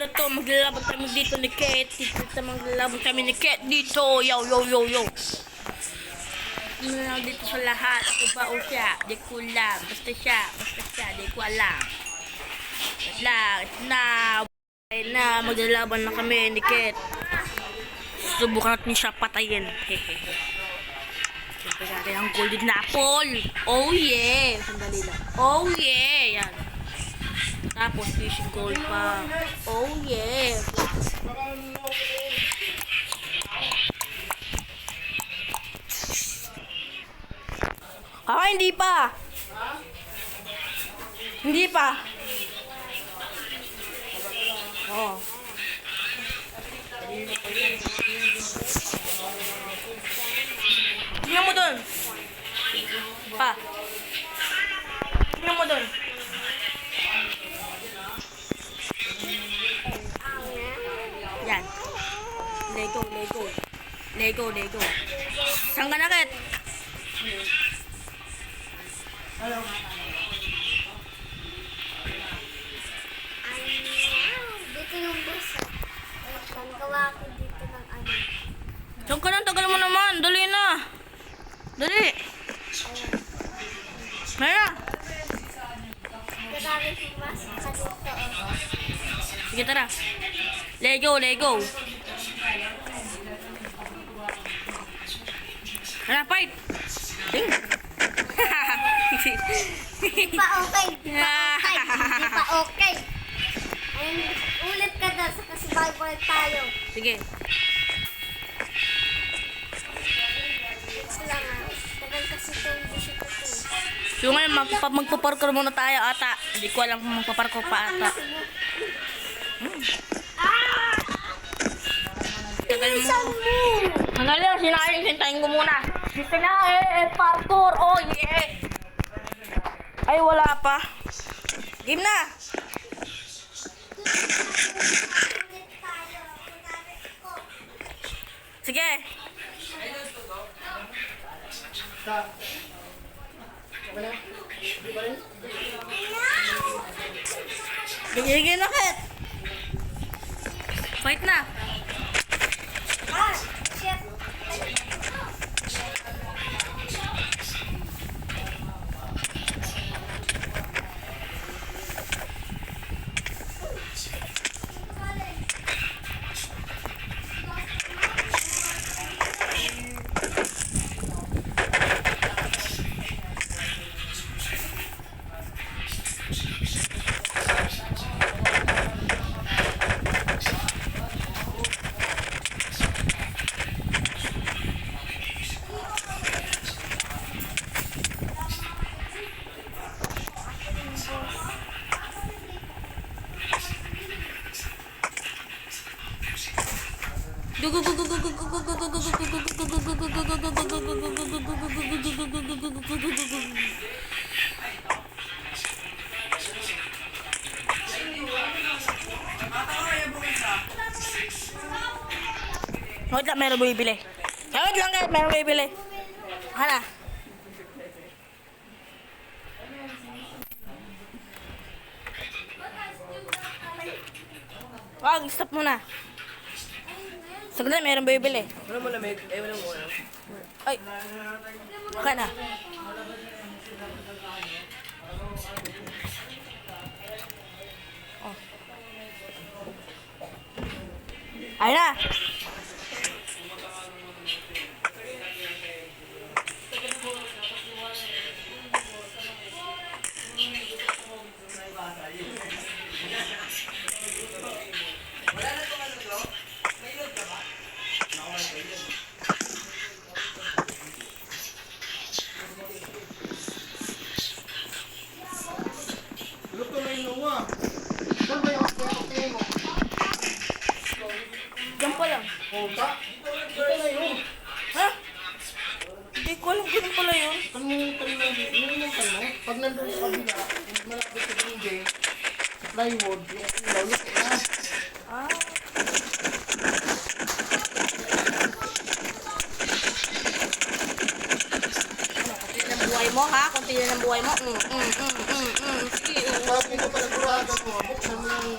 na to, maglalaban kami dito ni Kate. Maglalaban kami ni Kate dito. Yo, yo, yo, yo. Ano lang dito sa lahat. Ako ba o siya? Di ko alam. Basta siya. Di ko alam. Na, maglalaban na kami ni Kate. Subukan natin siya patayin. Hehehe. Siyempre natin ang golden apple. Oh yeah. Sandali lang. Oh yeah. Yan. Tapos fishing gold pa. Oh yeah. Hindi pa. Hindi pa. Oh. Tingnan mo doon. Pa. Tingnan mo doon. Yan. Lego. Saan ka na, Ket? Hello. Dito yung bus. Gawa ko dito ng ano. Saan ka na? Tagal mo naman. Dali na. Dali. Maya. Grabe pumasok ka dito. Sige, tara. Lego. Tara, fight. Ding. Di pa okay. Ayun, ulit ka na sa kasibay tayo. Sige. Ito lang tagal kasi itong busy ko to. So ngayon, magpaparkour muna tayo ata. Hindi ko alam kung magpaparkour pa ata. Tagal mo. Manali, sinaing, hintayin ko muna. Sinaing, parkour. Oh yeah. Ay, wala pa. Game na. Sige. Sige na, Ket. Fight na. Shit. Wait lang, meron bumibili. Wait lang, Ket, meron bumibili. Hala. Wag, stop muna. Saglit, meron bumibili. Wala mo lamig? Wala mo. Ay. Baka na. Oh. Ay na. Luto na yung luwa. Saan ba yung okay mo? Diyan pa lang. Punta? Dito na yun. Ha? Hindi ko alam kung pala yun. Ano yung ka mo? Pag nandun sa kabila, malapit sa dingding, plywood, yung ilaw, luto na. Ah. Konti na ng buhay mo, ha? Konti na ng buhay mo. Sige. Sabi ko pala buragan mo, buksan mo yung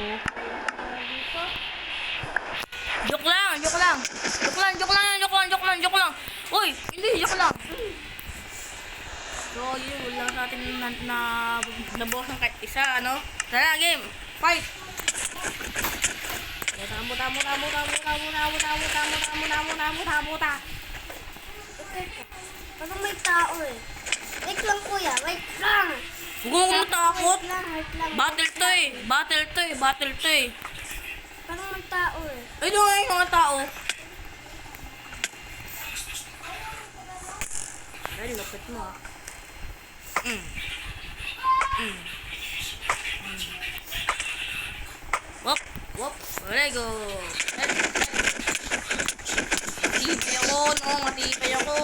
Oh. Dito. Joke lang, joke lang. Joke lang, joke lang, joke lang, joke lang, joke lang. Uy, hindi, joke lang. So, yun, wala sa atin nabukas ng kahit isa, ano? Tara, game. Fight! Muta. Okay. Parang may tao eh. Wait lang kuya, wait lang. Huwag mo takot. Wait lang. Battle to eh. Battle to eh. Parang may tao eh. Ay, doon nga yung mga tao. Ay, lapit mo ah. Wop, wop. There go. Matibay ako, no? Matibay ako.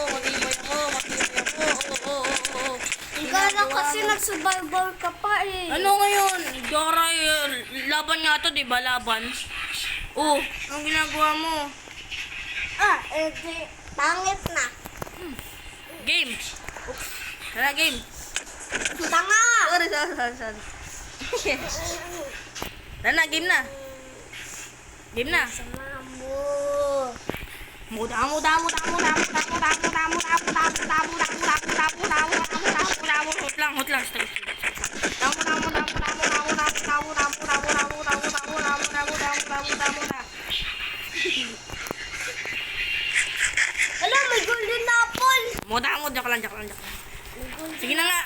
Oo. Ang gala kasi nag-survival ka pa eh. Ano ngayon? Dora, laban nga to, di ba? Laban. Oh, anong ginagawa mo? Di, pangit na. Game. Oops. Tara, game. Tanga! Sorry. Tara na, game na. Game na. Sama mo. Hot lang. Alam, may golden apple. Joke lang. Sige na nga.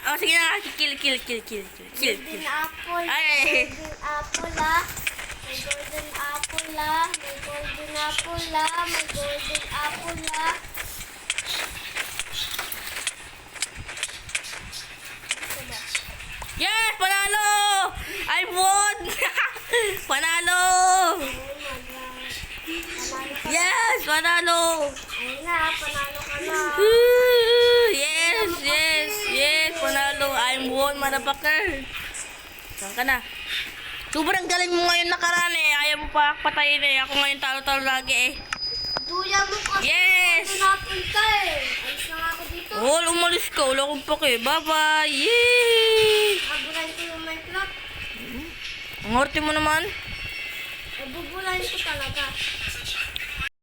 Kill. Golden apple. Ay. Golden apple ah. May golden apple ah. May golden apple ah. May golden apple ah. Yes, panalo! I won! Panalo! Yes, panalo! Ayun na, panalo ka na. Yes, panalo. I'm won, motherfucker. Saan ka na? Sobrang galing mo ngayon nakaraan eh. Ayaw mo pa patayin eh. Ako ngayon talo-talo lagi eh. Duya mo kasi. Yes! Golden apple ka eh. Alis na nga ako dito. Oh, umalis ka. Wala akong pake. Bye-bye. Yay! Abulain ko yung Minecraft. Ang orte mo naman. Bubulain ko talaga.